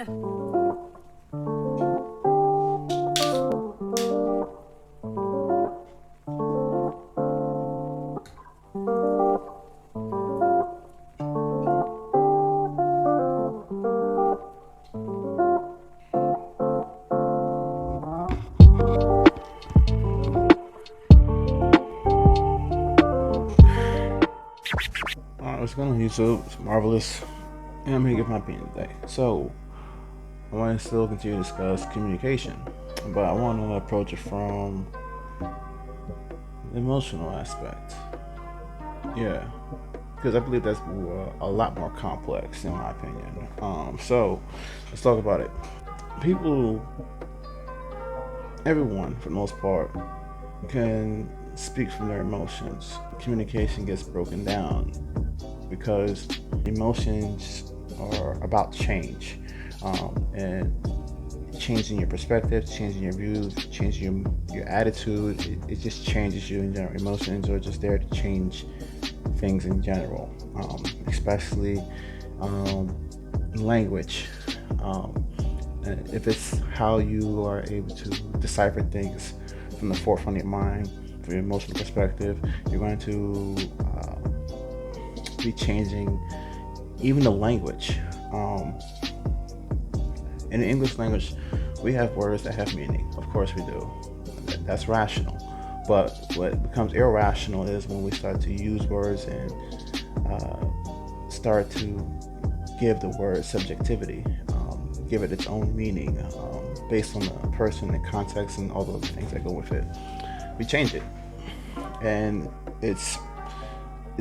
Alright, what's going on YouTube? It's Marvelous, and I'm here to give my opinion today. So, I want to still continue to discuss communication, but I want to approach it from the emotional aspect. Yeah, because I believe that's a lot more complex, in my opinion. So, let's talk about it. People, everyone for the most part, can speak from their emotions. Communication gets broken down because emotions are about change, and changing your perspective, changing your views, changing your attitude. It just changes you in general. Emotions are just there to change things in general, especially language. If it's how you are able to decipher things from the forefront of your mind, from your emotional perspective, you're going to be changing even the language. In the English language, we have words that have meaning. Of course we do. That's rational. But what becomes irrational is when we start to use words and start to give the word subjectivity, give it its own meaning, based on the person, the context, and all the things that go with it. We change it, and it's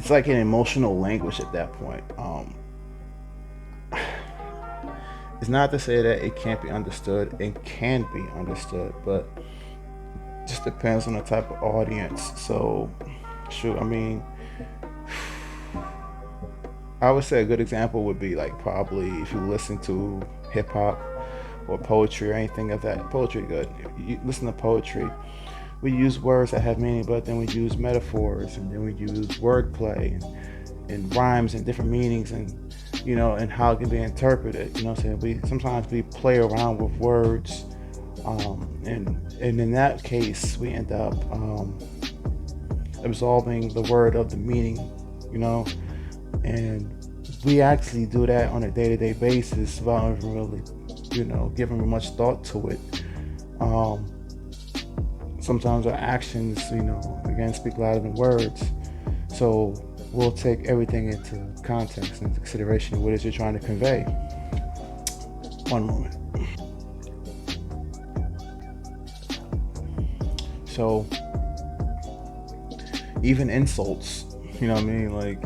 like an emotional language at that point. It's not to say that it can't be understood. It can be understood, but it just depends on the type of audience. So, shoot, I mean, I would say a good example would be like probably if you listen to hip hop or poetry or anything of that. Poetry, good. You listen to poetry. We use words that have meaning, but then we use metaphors, and then we use wordplay and rhymes and different meanings, and and how it can be interpreted. You know what I'm saying? We sometimes play around with words, and in that case, we end up absolving the word of the meaning, and we actually do that on a day-to-day basis without even really, giving much thought to it. Sometimes our actions, again, speak louder than words. So we'll take everything into context and consideration. What is it you're trying to convey? One moment. So even insults, you know what I mean? Like,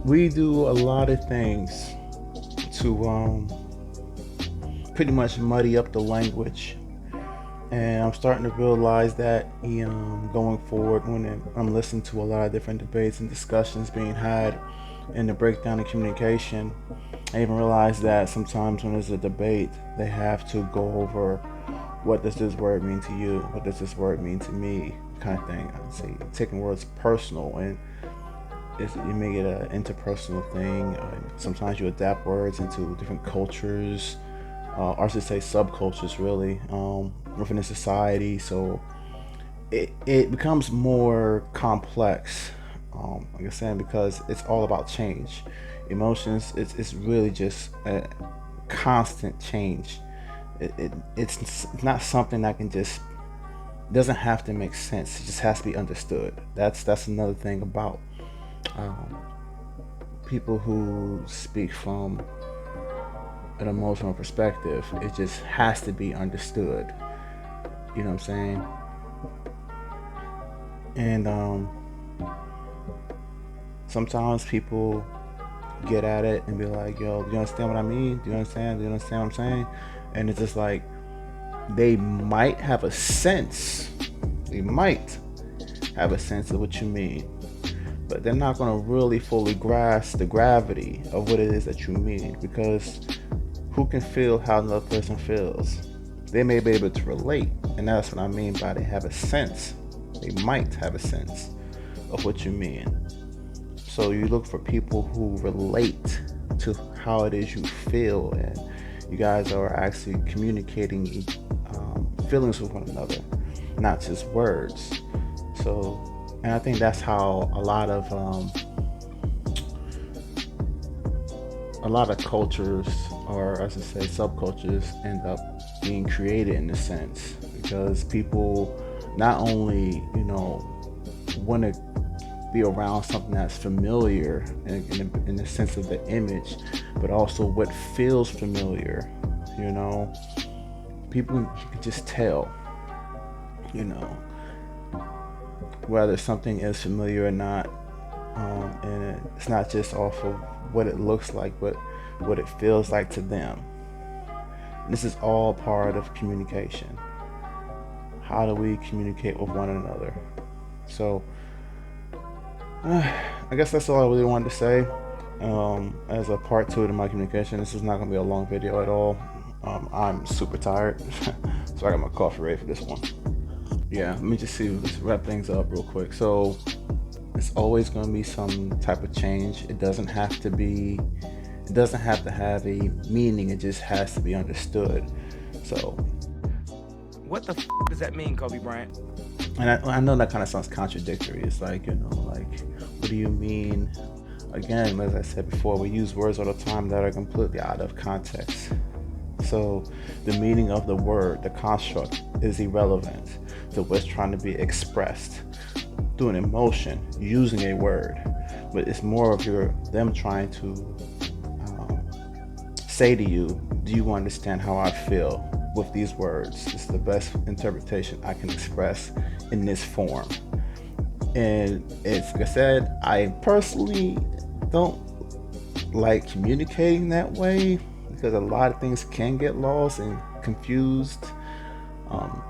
we do a lot of things to pretty much muddy up the language. And I'm starting to realize that going forward, when I'm listening to a lot of different debates and discussions being had in the breakdown of communication, I even realize that sometimes when there's a debate, they have to go over, what does this word mean to you? What does this word mean to me? Kind of thing. I see, taking words personal, and you make it an interpersonal thing. Sometimes you adapt words into different cultures, or I should say subcultures, really, within a society. So it becomes more complex, like I said, because it's all about change. Emotions, it's really just a constant change. It's not something that can just, doesn't have to make sense. It just has to be understood. That's another thing about people who speak from an emotional perspective. It just has to be understood. You know what I'm saying? And sometimes people get at it and be like, yo, do you understand what I mean? Do you understand what I'm saying? And it's just like, they might have a sense of what you mean, but they're not going to really fully grasp the gravity of what it is that you mean, because who can feel how another person feels? They may be able to relate, and that's what I mean by they have a sense. They might have a sense of what you mean. So you look for people who relate to how it is you feel, and you guys are actually communicating feelings with one another, not just words. So, and I think that's how a lot of cultures, or as I say, subcultures, end up being created in a sense, because people not only want to be around something that's familiar in the sense of the image, but also what feels familiar. You know, people, you can just tell. You know, whether something is familiar or not, and it's not just off of what it looks like, but what it feels like to them. This is all part of communication. How do we communicate with one another? So, I guess that's all I really wanted to say. As a part two to my communication, this is not going to be a long video at all. I'm super tired, so I got my coffee ready for this one. Yeah, let me just see. Let's wrap things up real quick. So, it's always going to be some type of change. It doesn't have to have a meaning. It just has to be understood. So, what the does that mean, Kobe Bryant? And I know that kind of sounds contradictory. It's like, what do you mean? Again, as I said before, we use words all the time that are completely out of context. So the meaning of the word, the construct, is irrelevant to what's trying to be expressed through an emotion using a word. But it's more of them trying to say to you, do you understand how I feel with these words? It's the best interpretation I can express in this form. And it's like I said, I personally don't like communicating that way, because a lot of things can get lost and confused.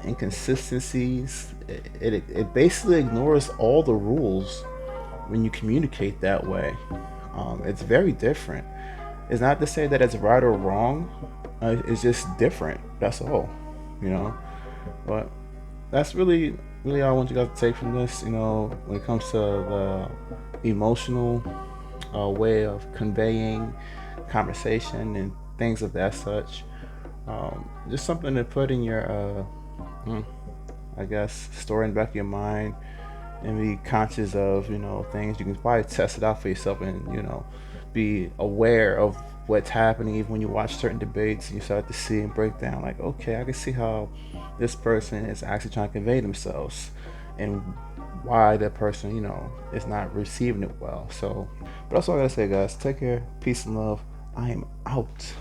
Inconsistencies. It basically ignores all the rules when you communicate that way. It's very different. It's not to say that it's right or wrong. It's just different. That's all. But that's really all I want you guys to take from this. When it comes to the emotional way of conveying conversation and things of that such. Just something to put in your, I guess, store in the back of your mind, and be conscious of, things. You can probably test it out for yourself, and, be aware of what's happening. Even when you watch certain debates and you start to see and break down, like, okay, I can see how this person is actually trying to convey themselves, and why that person, is not receiving it well. So, but that's all I gotta say, guys. Take care. Peace and love. I am out.